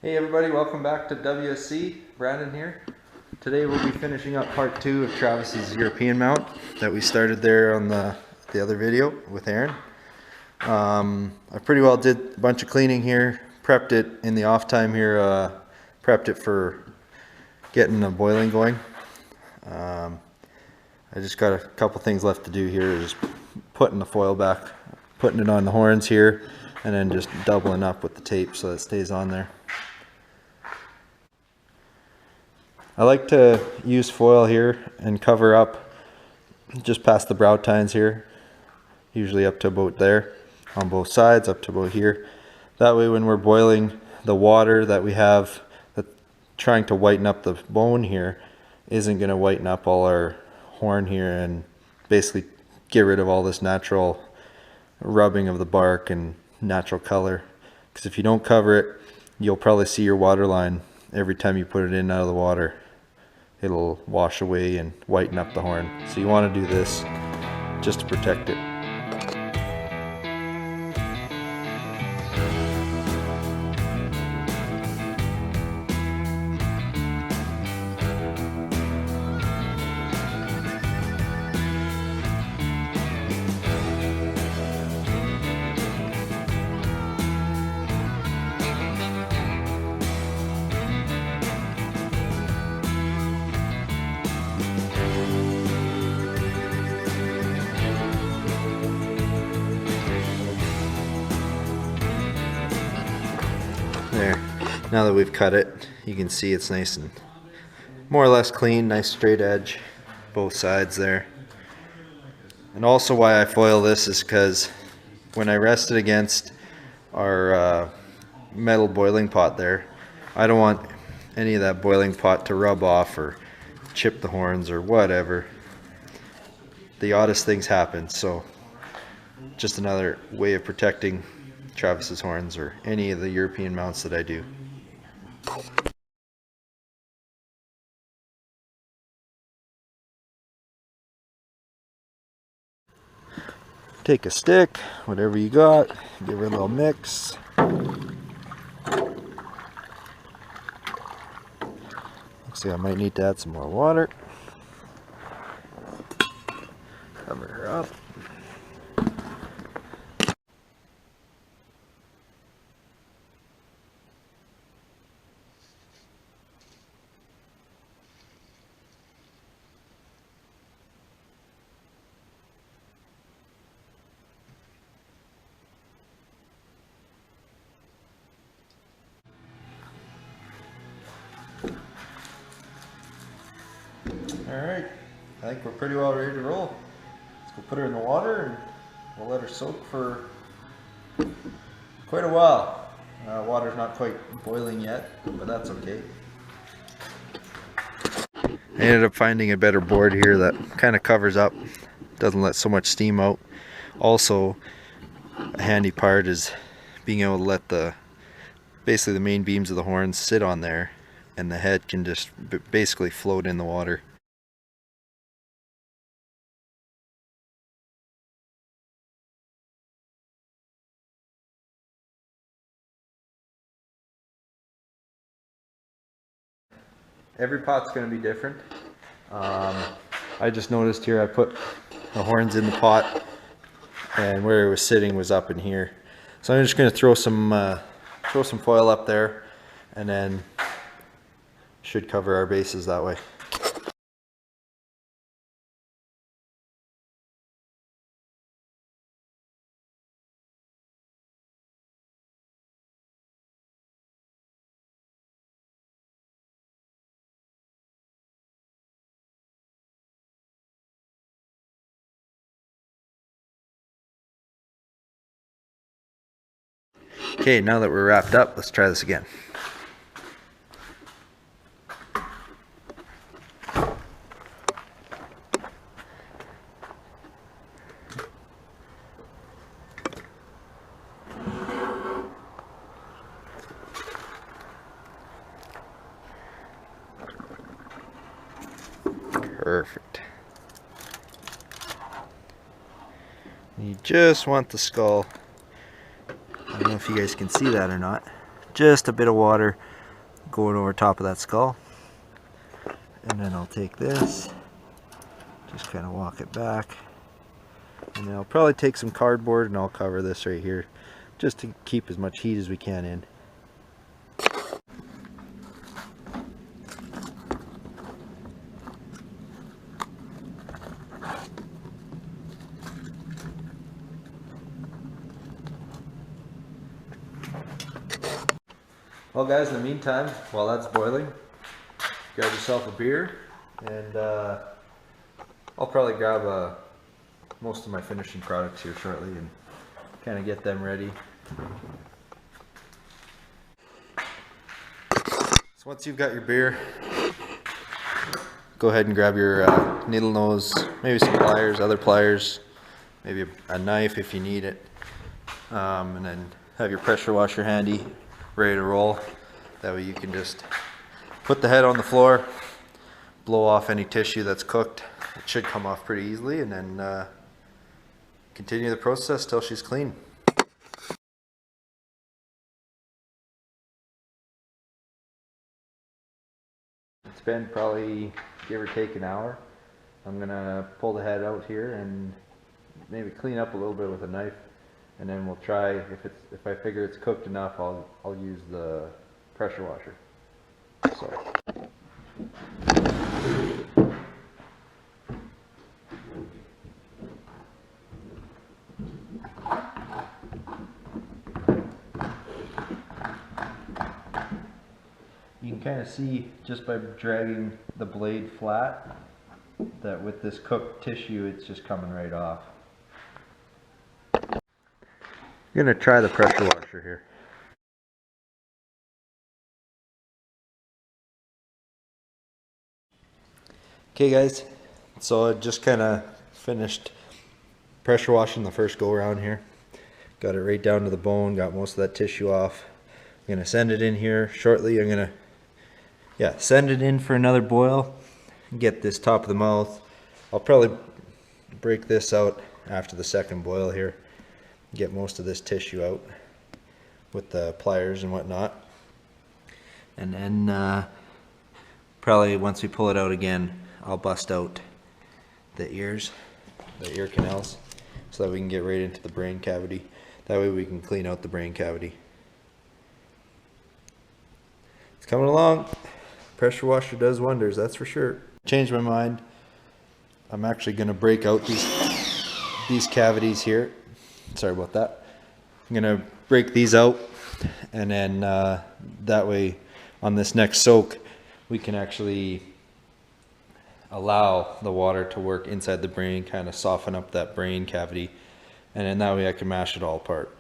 Hey everybody, welcome back to WSC. Brandon here. Today we'll be finishing up part 2 of Travis's European mount that we started there on the other video with Aaron. I pretty well did a bunch of cleaning here, prepped it in the off time here, prepped it for getting the boiling going. I just got a couple things left to do here, just putting the foil back, putting it on the horns here, and then just doubling up with the tape so it stays on there. I like to use foil here and cover up just past the brow tines here, usually up to about there on both sides, up to about here. That way when we're boiling, the water that we have that trying to whiten up the bone here isn't going to whiten up all our horn here and basically get rid of all this natural rubbing of the bark and natural color. Because if you don't cover it, you'll probably see your water line every time you put it in out of the water. It'll wash away and whiten up the horn. So you want to do this just to protect it. There, now that we've cut it, you can see it's nice and more or less clean, nice straight edge, both sides there. And also why I foil this is because when I rest it against our metal boiling pot there, I don't want any of that boiling pot to rub off or chip the horns or whatever. The oddest things happen, so just another way of protecting Travis's horns or any of the European mounts that I do. Take a stick, whatever you got, give it a little mix. Looks like I might need to add some more water. Cover her up. Alright, I think we're pretty well ready to roll. Let's go put her in the water and we'll let her soak for quite a while. Water's not quite boiling yet, but that's okay. I ended up finding a better board here that kind of covers up, doesn't let so much steam out. Also, a handy part is being able to let basically the main beams of the horns sit on there, and the head can just basically float in the water. Every pot's going to be different. I just noticed here I put the horns in the pot and where it was sitting was up in here. So I'm just going to throw some foil up there and then should cover our bases that way. Okay, now that we're wrapped up, let's try this again. Perfect. You just want the skull. I don't know if you guys can see that or not. Just a bit of water going over top of that skull. And then I'll take this, just kind of walk it back. And then I'll probably take some cardboard and I'll cover this right here, just to keep as much heat as we can in. Well guys, in the meantime, while that's boiling, grab yourself a beer, and I'll probably grab most of my finishing products here shortly and kind of get them ready. So once you've got your beer, go ahead and grab your needle nose, maybe some pliers, other pliers, maybe a knife if you need it, and then have your pressure washer handy, ready to roll. That way you can just put the head on the floor, blow off any tissue that's cooked. It should come off pretty easily, and then continue the process till she's clean. It's been probably give or take an hour. I'm gonna pull the head out here and maybe clean up a little bit with a knife, and then we'll try, if I figure it's cooked enough, I'll use the pressure washer. So. You can kind of see just by dragging the blade flat that with this cooked tissue it's just coming right off. I'm going to try the pressure washer here. Okay guys, so I just kind of finished pressure washing the first go around here. Got it right down to the bone, got most of that tissue off. I'm going to send it in here shortly. I'm going to send it in for another boil, get this top of the mouth. I'll probably break this out after the second boil here, get most of this tissue out with the pliers and whatnot. And then probably once we pull it out again, I'll bust out the ears, the ear canals, so that we can get right into the brain cavity. That way we can clean out the brain cavity. It's coming along. Pressure washer does wonders, that's for sure. Changed my mind. I'm actually going to break out these cavities here. Sorry about that. I'm going to break these out, and then that way on this next soak we can actually allow the water to work inside the brain, kind of soften up that brain cavity, and then that way I can mash it all apart.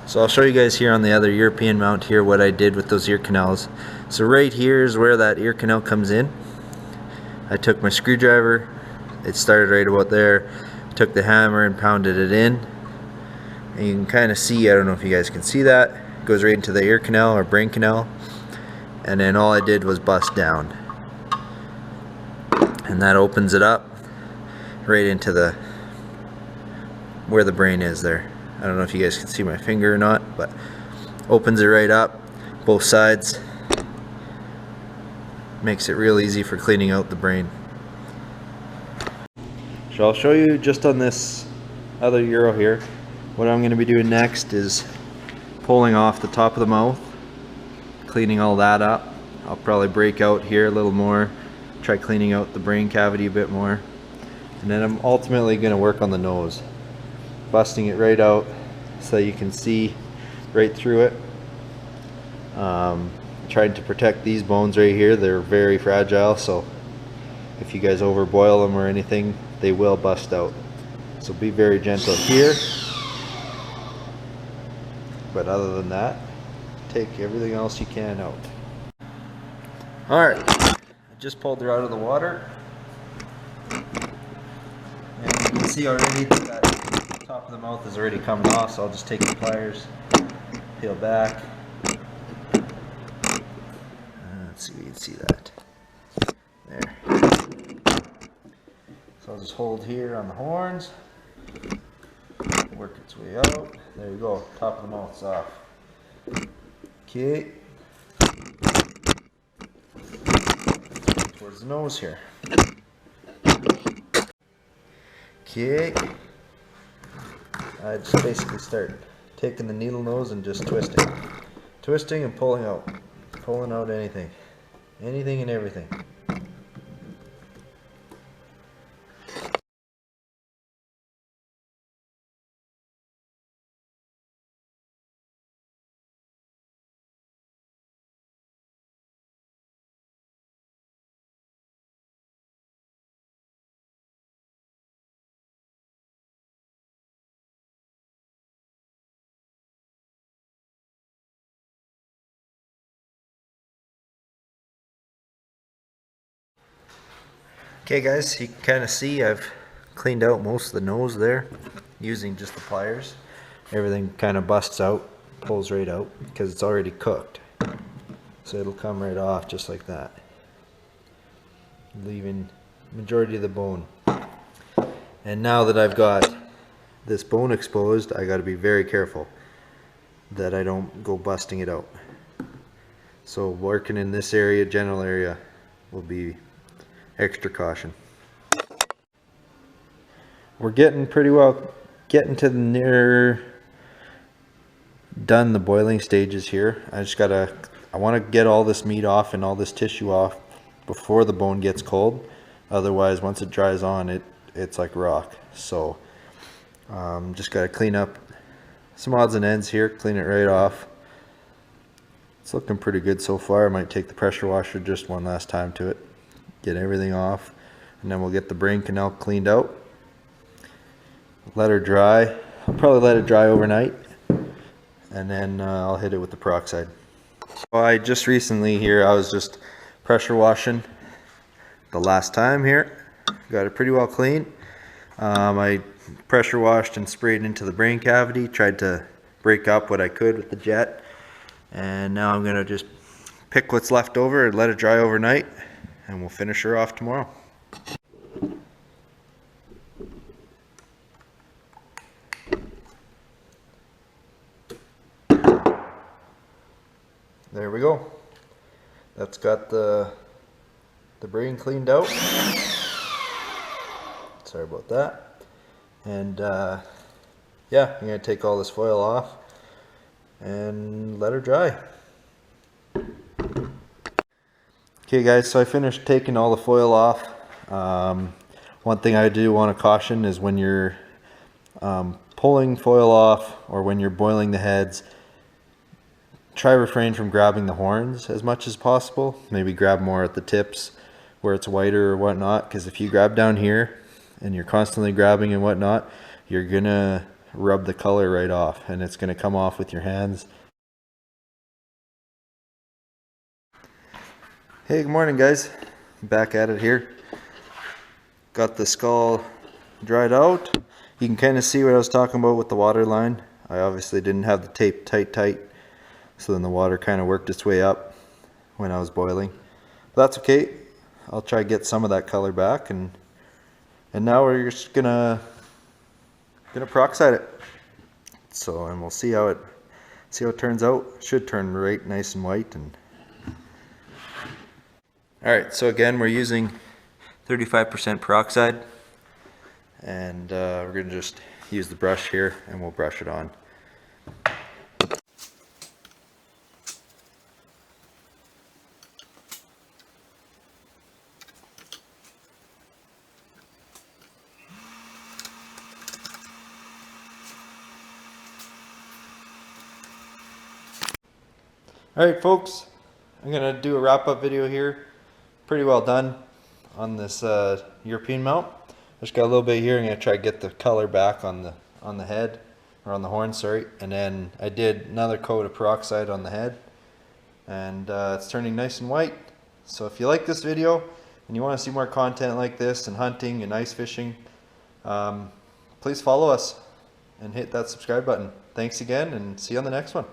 So I'll show you guys here on the other European mount here what I did with those ear canals. So right here is where that ear canal comes in. I took my screwdriver, it started right about there, took the hammer and pounded it in. And you can kind of see, I don't know if you guys can see that, it goes right into the ear canal or brain canal. And then all I did was bust down. And that opens it up right into where the brain is there. I don't know if you guys can see my finger or not, but opens it right up, both sides. Makes it real easy for cleaning out the brain. So I'll show you just on this other Euro here. What I'm going to be doing next is pulling off the top of the mouth, cleaning all that up. I'll probably break out here a little more, try cleaning out the brain cavity a bit more. And then I'm ultimately going to work on the nose, busting it right out so you can see right through it. Trying to protect these bones right here. They're very fragile, so if you guys overboil them or anything, they will bust out. So be very gentle here. But other than that, take everything else you can out. Alright, I just pulled her out of the water. And you can see already that top of the mouth is already coming off, so I'll just take the pliers, peel back. Let's see if you can see that. There. So I'll just hold here on the horns, work its way out. There you go, top of the mouth's off. Okay. Towards the nose here. Okay. I just basically start taking the needle nose and just twisting. Twisting and pulling out. Pulling out anything. Anything and everything. Okay guys, you can kind of see I've cleaned out most of the nose there using just the pliers. Everything kind of busts out, pulls right out because it's already cooked. So it'll come right off just like that, leaving majority of the bone. And now that I've got this bone exposed, I got to be very careful that I don't go busting it out. So working in this area, general area, will be extra caution. We're getting pretty well, getting to the near done the boiling stages here. I want to get all this meat off and all this tissue off before the bone gets cold. Otherwise, once it dries on, it's like rock. So just got to clean up some odds and ends here, clean it right off. It's looking pretty good so far. I might take the pressure washer just one last time to it, get everything off, and then we'll get the brain canal cleaned out. Let her dry. I'll probably let it dry overnight, and then I'll hit it with the peroxide. So I just recently here, I was just pressure washing the last time here. Got it pretty well clean. I pressure washed and sprayed into the brain cavity, tried to break up what I could with the jet, and now I'm gonna just pick what's left over and let it dry overnight, and we'll finish her off tomorrow. There we go. That's got the brain cleaned out. Sorry about that. And yeah, I'm gonna take all this foil off and let her dry. Okay guys, so I finished taking all the foil off. One thing I do want to caution is when you're pulling foil off or when you're boiling the heads, try refrain from grabbing the horns as much as possible. Maybe grab more at the tips where it's whiter or whatnot, because if you grab down here and you're constantly grabbing and whatnot, you're gonna rub the color right off and it's gonna come off with your hands. Hey, good morning guys. Back at it here. Got the skull dried out. You can kind of see what I was talking about with the water line. I obviously didn't have the tape tight, so then the water kind of worked its way up when I was boiling. But that's okay. I'll try to get some of that color back, and now we're just gonna peroxide it. So, and we'll see how it turns out. It should turn right nice and white. And all right, so again, we're using 35% peroxide, and we're gonna just use the brush here and we'll brush it on. Alright folks, I'm going to do a wrap-up video here. Pretty well done on this European mount. Just got a little bit here. I'm going to try to get the color back on the head, or on the horn, sorry. And then I did another coat of peroxide on the head, and it's turning nice and white. So if you like this video and you want to see more content like this and hunting and ice fishing, please follow us and hit that subscribe button. Thanks again, and see you on the next one.